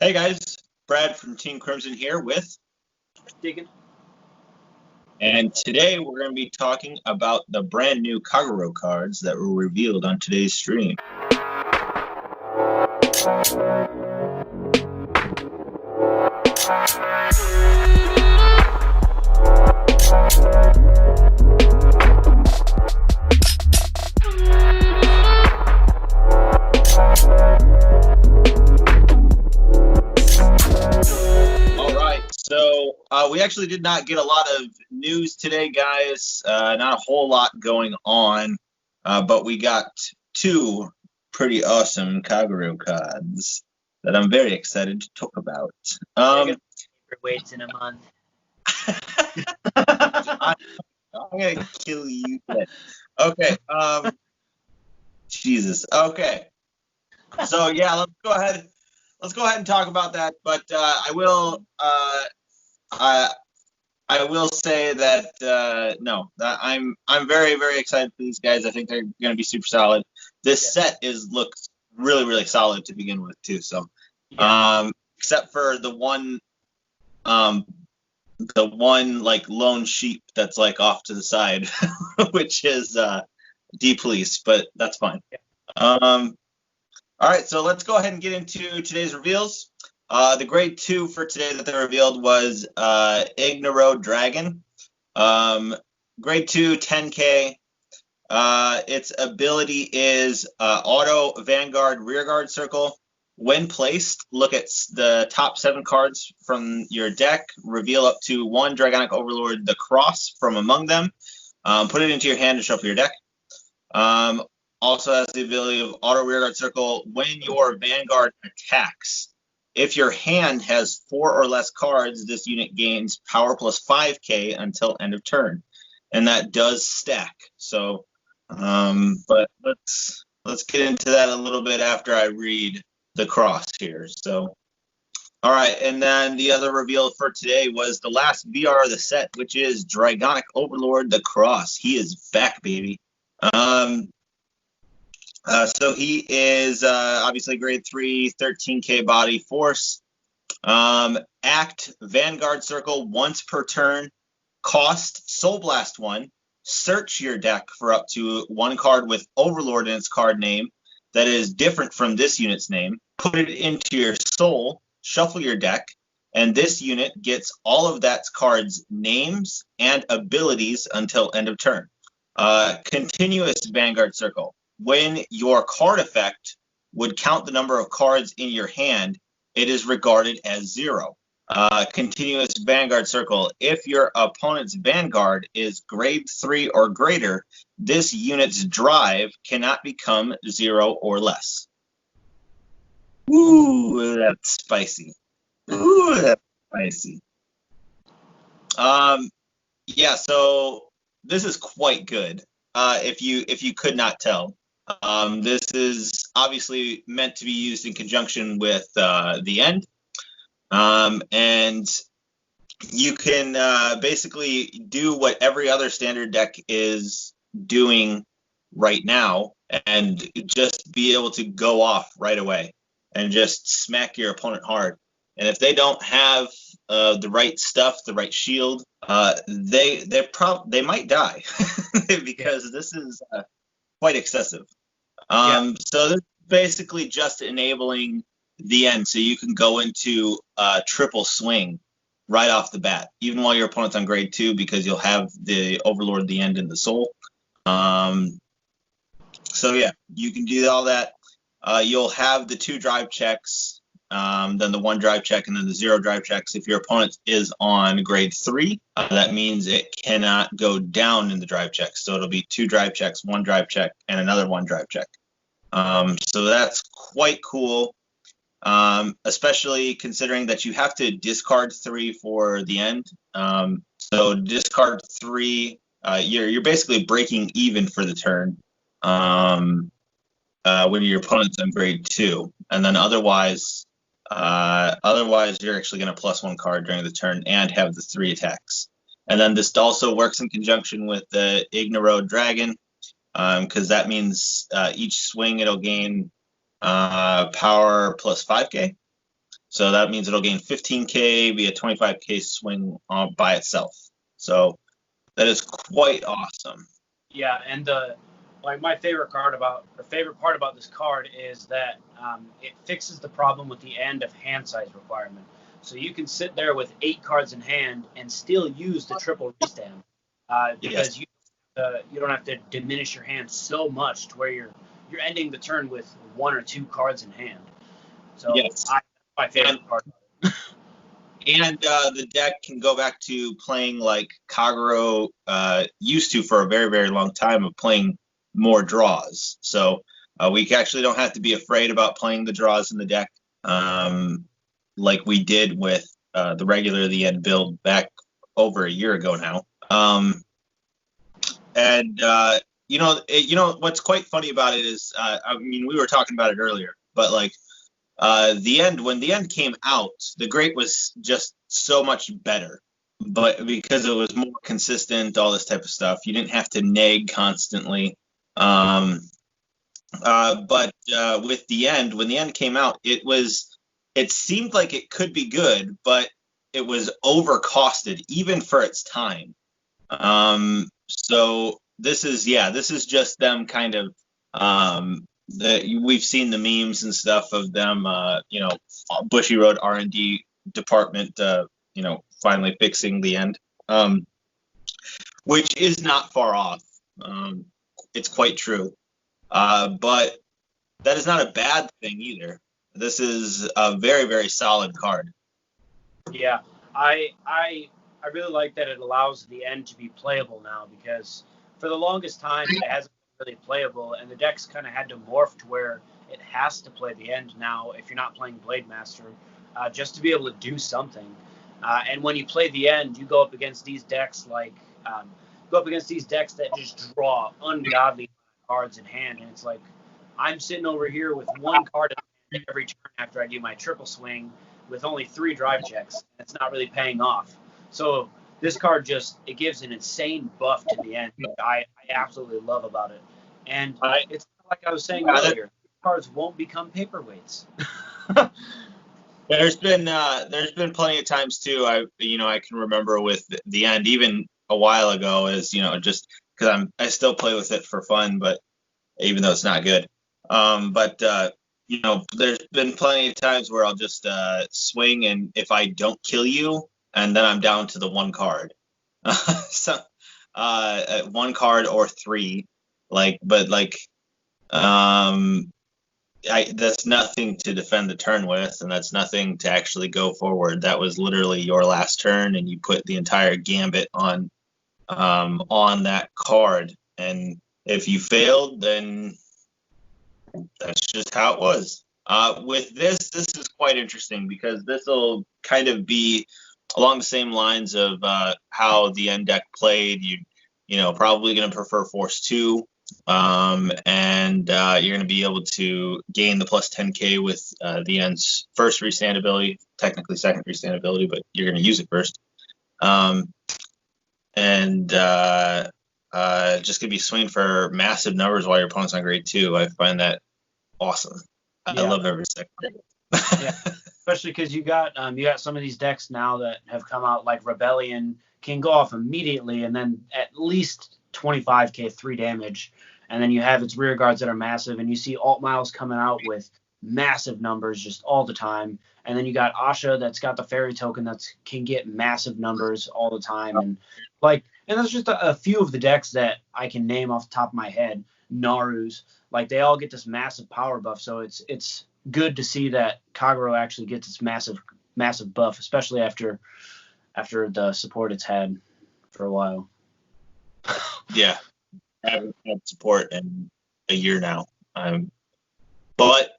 Hey guys, Brad from Team Crimson here with Dekin. And today we're going to be talking about the brand new Kagero cards that were revealed on today's stream. So we actually did not get a lot of news today, guys. Not a whole lot going on, but we got two pretty awesome Kagero cards that I'm very excited to talk about. Weights in a month. I'm gonna kill you. Okay. Jesus. Okay. So yeah, let's go ahead and talk about that. But I will say that no, that I'm very, very excited for these guys. I think they're going to be super solid. This set looks really solid to begin with too. So, except for the one like lone sheep that's like off to the side, which is D-Police, but that's fine. All right, so let's go ahead and get into today's reveals. The grade 2 for today that they revealed was Overlord Dragon. Grade 2, 10K. Its ability is Auto Vanguard Rearguard Circle. When placed, look at the top 7 cards from your deck. Reveal up to 1 Dragonic Overlord, the Cross, from among them. Put it into your hand and shuffle your deck. Also has the ability of Auto Rearguard Circle when your Vanguard attacks. If your hand has 4 or less cards, this unit gains power plus 5k until end of turn, and that does stack. So, but let's get into that a little bit after I read the cross here. So, all right, and then the other reveal for today was the last VR of the set, which is Dragonic Overlord, the Cross. He is back, baby. So he is obviously grade 3, 13k body force. Act Vanguard Circle once per turn. Cost Soul Blast 1. Search your deck for up to 1 card with Overlord in its card name that is different from this unit's name. Put it into your soul, shuffle your deck, and this unit gets all of that card's names and abilities until end of turn. Continuous Vanguard Circle. When your card effect would count the number of cards in your hand, it is regarded as 0. Continuous Vanguard Circle. If your opponent's Vanguard is grade 3 or greater, this unit's drive cannot become 0 or less. Ooh, that's spicy. Ooh, that's spicy. Yeah, so this is quite good. If you could not tell. This is obviously meant to be used in conjunction with the end. And you can basically do what every other standard deck is doing right now and just be able to go off right away and just smack your opponent hard. And if they don't have the right stuff, the right shield, they might die because this is quite excessive. So this is basically just enabling the end, so you can go into triple swing right off the bat, even while your opponent's on grade 2, because you'll have the Overlord, the end, and the soul. So yeah, you can do all that. You'll have the 2 drive checks, then the 1 drive check, and then the 0 drive checks. If your opponent is on grade 3, that means it cannot go down in the drive checks. So it'll be 2 drive checks, 1 drive check, and another 1 drive check. So that's quite cool, especially considering that you have to discard 3 for the end. So discard 3, you're basically breaking even for the turn when your opponent's on grade 2, and then otherwise you're actually going to +1 card during the turn and have the 3 attacks. And then this also works in conjunction with the Overlord Dragon, because that means each swing it'll gain power plus 5k. So that means it'll gain 15k via 25k swing by itself. So that is quite awesome. Yeah, and my favorite part about this card is that it fixes the problem with the end of hand size requirement. So you can sit there with 8 cards in hand and still use the triple restand because you don't have to diminish your hand so much to where you're ending the turn with 1 or 2 cards in hand. So yes, my favorite part. And the deck can go back to playing like Kagero used to for a very, very long time, of playing more draws. So we actually don't have to be afraid about playing the draws in the deck like we did with the regular the end build back over a year ago now. What's quite funny about it is, I mean, we were talking about it earlier, but like when the end came out, the Great was just so much better, but because it was more consistent, all this type of stuff, you didn't have to nag constantly. But with the end, when the end came out, it seemed like it could be good, but it was overcosted even for its time. So this is just them kind of we've seen the memes and stuff of them, Bushy Road R&D department, finally fixing the end, which is not far off. It's quite true, but that is not a bad thing either. This is a very, very solid card. Yeah, I really like that it allows the end to be playable now, because for the longest time it hasn't been really playable, and the deck's kind of had to morph to where it has to play the end now if you're not playing Blade Master, just to be able to do something. And when you play the end, you go up against these decks that just draw ungodly cards in hand, and it's like I'm sitting over here with 1 card in hand every turn after I do my triple swing with only 3 drive checks, and it's not really paying off. So this card it gives an insane buff to the end that I absolutely love about it. And it's like I was saying earlier, cards won't become paperweights. There's been plenty of times too. I can remember with the end, even a while ago, is just because I still play with it for fun, but even though it's not good. There's been plenty of times where I'll just swing, and if I don't kill you, and then I'm down to the 1 card. So 1 card or 3, that's nothing to defend the turn with, and that's nothing to actually go forward. That was literally your last turn, and you put the entire gambit on that card. And if you failed, then that's just how it was. With this is quite interesting, because this will kind of be along the same lines of how the end deck played. Probably going to prefer Force 2. And you're going to be able to gain the plus 10k with the end's first restand ability, technically second restand ability, but you're going to use it first. Just going to be swinging for massive numbers while your opponent's on grade 2. I find that awesome. Yeah. I love every second. Yeah, especially because you got some of these decks now that have come out, like Rebellion can go off immediately, and then at least 25k 3 damage, and then you have its rear guards that are massive, and you see Alt Miles coming out with massive numbers just all the time, and then you got Asha that's got the fairy token that can get massive numbers all the time, and that's just a few of the decks that I can name off the top of my head. Naru's, they all get this massive power buff, so it's good to see that Kagero actually gets its massive buff, especially after the support it's had for a while. Yeah, I haven't had support in a year now. But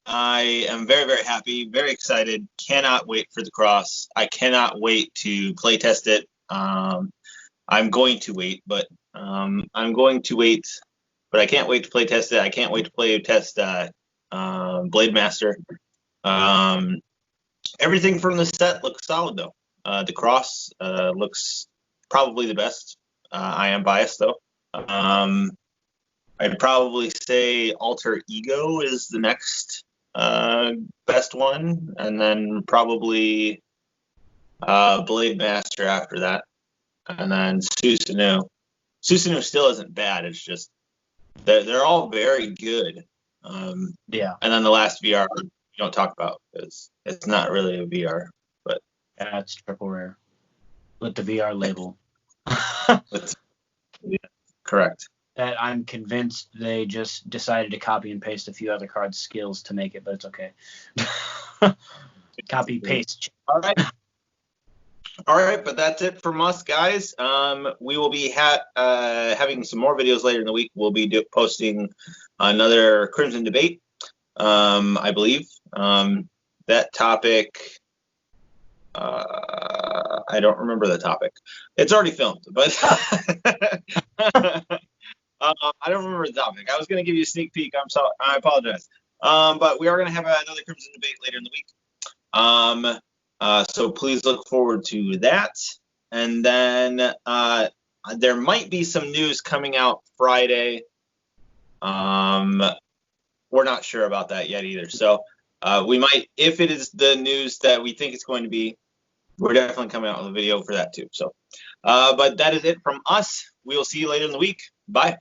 I am very, very happy, very excited. Cannot wait for the cross. I cannot wait to play test it. I'm going to wait, but I can't wait to play test it. I can't wait to play test Blade Master. Everything from the set looks solid, though. The cross looks probably the best. I am biased, though. I'd probably say Alter Ego is the next best one, and then probably Blade Master after that, and then Susanoo. Susanoo still isn't bad. It's just they're all very good. Yeah. And then the last VR we don't talk about because it's not really a VR, but yeah, it's triple rare with the VR label. Yeah, correct. That I'm convinced they just decided to copy and paste a few other cards' skills to make it, but it's okay. Copy paste. All right, but that's it from us, guys. We will be having some more videos later in the week. We'll be posting another Crimson debate, I believe. That topic, I don't remember the topic. It's already filmed, but I don't remember the topic. I was going to give you a sneak peek. I'm sorry. I apologize. But we are going to have another Crimson debate later in the week. So please look forward to that. And then there might be some news coming out Friday. We're not sure about that yet either. So we might, if it is the news that we think it's going to be, we're definitely coming out with a video for that too. So, but that is it from us. We will see you later in the week. Bye.